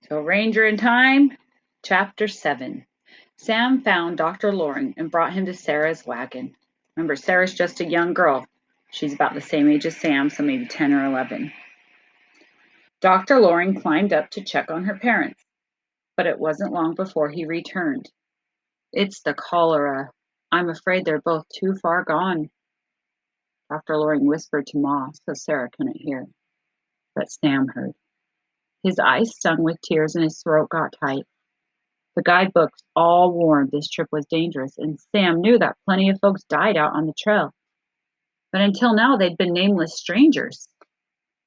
So, Ranger in Time, Chapter 7. Sam found Dr. Loring and brought him to Sarah's wagon. Remember, Sarah's just a young girl. She's about the same age as Sam, so maybe 10 or 11. Dr. Loring climbed up to check on her parents, but it wasn't long before he returned. "It's the cholera. I'm afraid they're both too far gone," Dr. Loring whispered to Ma so Sarah couldn't hear. But Sam heard. His eyes stung with tears and his throat got tight. The guidebooks all warned this trip was dangerous, and Sam knew that plenty of folks died out on the trail. But until now, they'd been nameless strangers,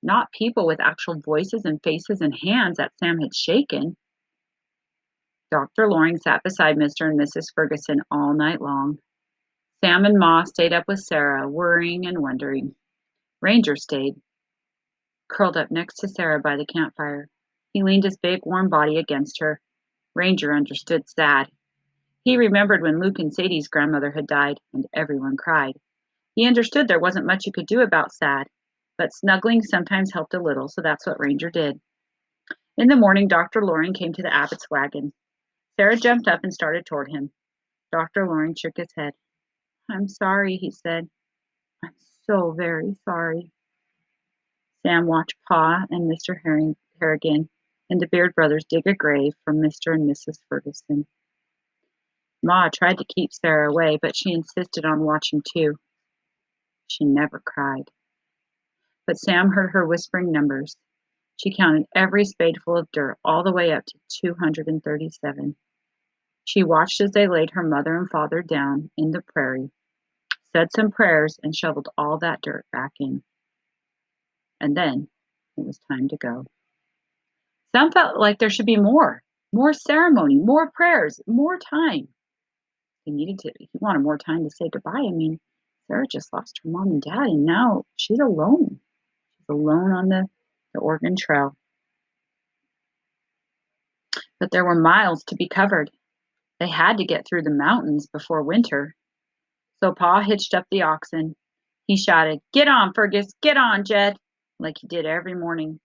not people with actual voices and faces and hands that Sam had shaken. Dr. Loring sat beside Mr. and Mrs. Ferguson all night long. Sam and Ma stayed up with Sarah, worrying and wondering. Ranger stayed, curled up next to Sarah by the campfire. He leaned his big, warm body against her. Ranger understood sad. He remembered when Luke and Sadie's grandmother had died, and everyone cried. He understood there wasn't much you could do about sad, but snuggling sometimes helped a little, so that's what Ranger did. In the morning, Dr. Loring came to the Abbott's wagon. Sarah jumped up and started toward him. Dr. Loring shook his head. "I'm sorry," he said. "I'm so very sorry." Sam watched Pa and Mr. Harrigan and the Beard brothers dig a grave for Mr. and Mrs. Ferguson. Ma tried to keep Sarah away, but she insisted on watching too. She never cried. But Sam heard her whispering numbers. She counted every spadeful of dirt all the way up to 237. She watched as they laid her mother and father down in the prairie, said some prayers, and shoveled all that dirt back in. And then it was time to go. Sam felt like there should be more ceremony, more prayers, more time. He wanted more time to say goodbye. I mean, Sarah just lost her mom and dad, and now she's alone. She's alone on the Oregon Trail. But there were miles to be covered. They had to get through the mountains before winter. So Pa hitched up the oxen. He shouted, "Get on, Fergus, get on, Jed," like he did every morning.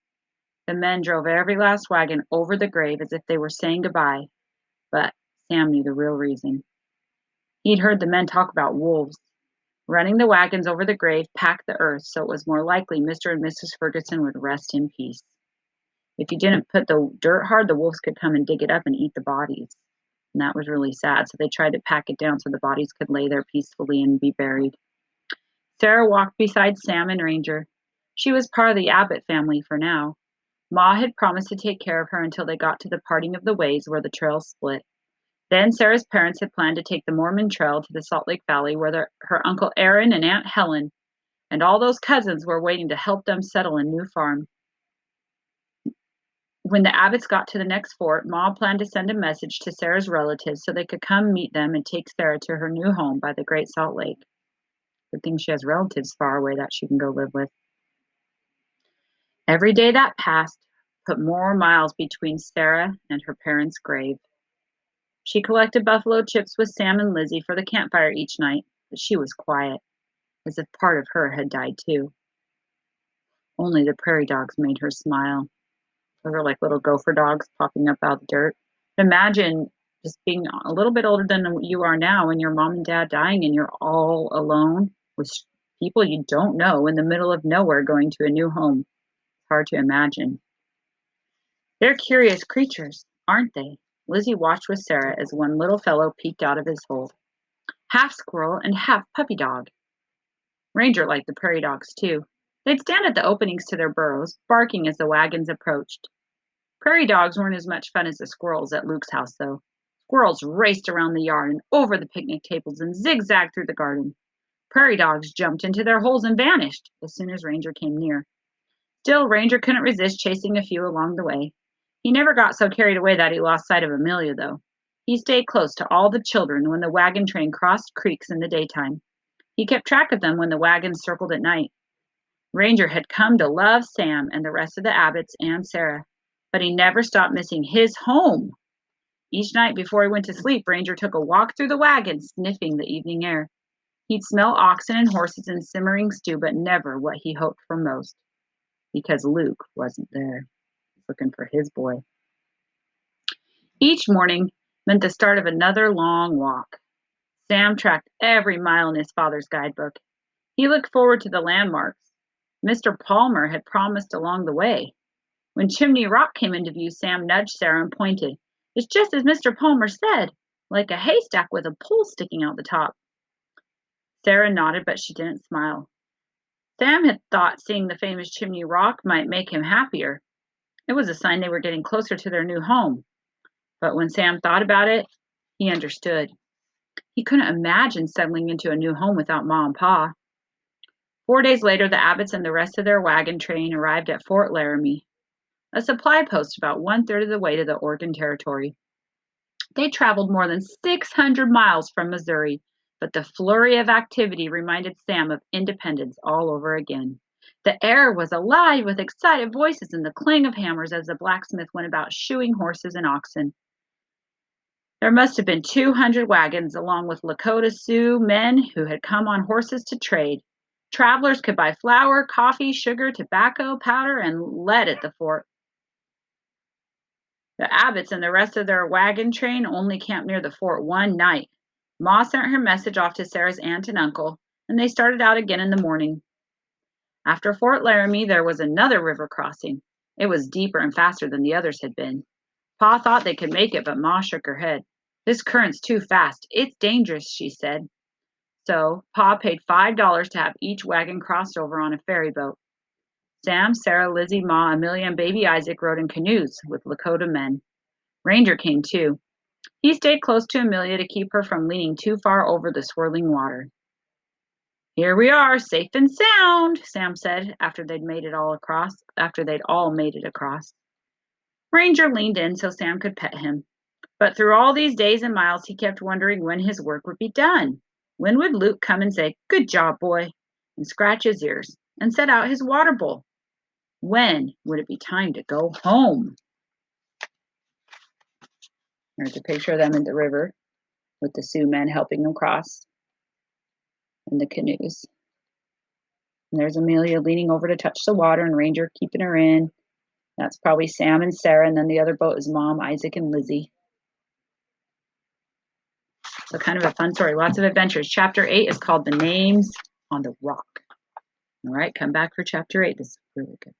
The men drove every last wagon over the grave as if they were saying goodbye. But Sam knew the real reason. He'd heard the men talk about wolves. Running the wagons over the grave packed the earth, so it was more likely Mr. and Mrs. Ferguson would rest in peace. If you didn't put the dirt hard, the wolves could come and dig it up and eat the bodies. And that was really sad, so they tried to pack it down so the bodies could lay there peacefully and be buried. Sarah walked beside Sam and Ranger. She was part of the Abbott family for now. Ma had promised to take care of her until they got to the parting of the ways where the trails split. Then Sarah's parents had planned to take the Mormon Trail to the Salt Lake Valley where her Uncle Aaron and Aunt Helen and all those cousins were waiting to help them settle a new farm. When the Abbotts got to the next fort, Ma planned to send a message to Sarah's relatives so they could come meet them and take Sarah to her new home by the Great Salt Lake. Good thing she has relatives far away that she can go live with. Every day that passed put more miles between Sarah and her parents' grave. She collected buffalo chips with Sam and Lizzie for the campfire each night, but she was quiet, as if part of her had died too. Only the prairie dogs made her smile. Those are like little gopher dogs popping up out of the dirt. Imagine just being a little bit older than you are now and your mom and dad dying and you're all alone with people you don't know in the middle of nowhere going to a new home. It's hard to imagine. They're curious creatures, aren't they? Lizzie watched with Sarah as one little fellow peeked out of his hole. Half squirrel and half puppy dog. Ranger liked the prairie dogs too. They'd stand at the openings to their burrows, barking as the wagons approached. Prairie dogs weren't as much fun as the squirrels at Luke's house, though. Squirrels raced around the yard and over the picnic tables and zigzagged through the garden. Prairie dogs jumped into their holes and vanished as soon as Ranger came near. Still, Ranger couldn't resist chasing a few along the way. He never got so carried away that he lost sight of Amelia, though. He stayed close to all the children when the wagon train crossed creeks in the daytime. He kept track of them when the wagons circled at night. Ranger had come to love Sam and the rest of the Abbotts and Sarah, but he never stopped missing his home. Each night before he went to sleep, Ranger took a walk through the wagon, sniffing the evening air. He'd smell oxen and horses and simmering stew, but never what he hoped for most, because Luke wasn't there. He was looking for his boy. Each morning meant the start of another long walk. Sam tracked every mile in his father's guidebook. He looked forward to the landmarks Mr. Palmer had promised along the way. When Chimney Rock came into view, Sam nudged Sarah and pointed. It's just as Mr. Palmer said, like a haystack with a pole sticking out the top. Sarah nodded, but she didn't smile. Sam had thought seeing the famous Chimney Rock might make him happier. It was a sign they were getting closer to their new home. But when Sam thought about it, he understood. He couldn't imagine settling into a new home without Ma and Pa. 4 days later, the Abbotts and the rest of their wagon train arrived at Fort Laramie, a supply post about one-third of the way to the Oregon Territory. They traveled more than 600 miles from Missouri, but the flurry of activity reminded Sam of independence all over again. The air was alive with excited voices and the clang of hammers as the blacksmith went about shoeing horses and oxen. There must have been 200 wagons, along with Lakota Sioux men who had come on horses to trade. Travelers could buy flour, coffee, sugar, tobacco, powder, and lead at the fort. The Abbotts and the rest of their wagon train only camped near the fort one night. Ma sent her message off to Sarah's aunt and uncle, and they started out again in the morning. After Fort Laramie, there was another river crossing. It was deeper and faster than the others had been. Pa thought they could make it, but Ma shook her head. This current's too fast. It's dangerous, she said. So Pa paid $5 to have each wagon crossed over on a ferry boat. Sam, Sarah, Lizzie, Ma, Amelia, and baby Isaac rode in canoes with Lakota men. Ranger came too. He stayed close to Amelia to keep her from leaning too far over the swirling water. Here we are, safe and sound, Sam said after they'd all made it across. Ranger leaned in so Sam could pet him. But through all these days and miles, he kept wondering when his work would be done. When would Luke come and say, "Good job, boy," and scratch his ears and set out his water bowl? When would it be time to go home? There's a picture of them in the river with the Sioux men helping them cross in the canoes. And there's Amelia leaning over to touch the water and Ranger keeping her in. That's probably Sam and Sarah, and then the other boat is Mom, Isaac, and Lizzie. So kind of a fun story. Lots of adventures. Chapter 8 is called The Names on the Rock. All right, come back for chapter 8. This is really good.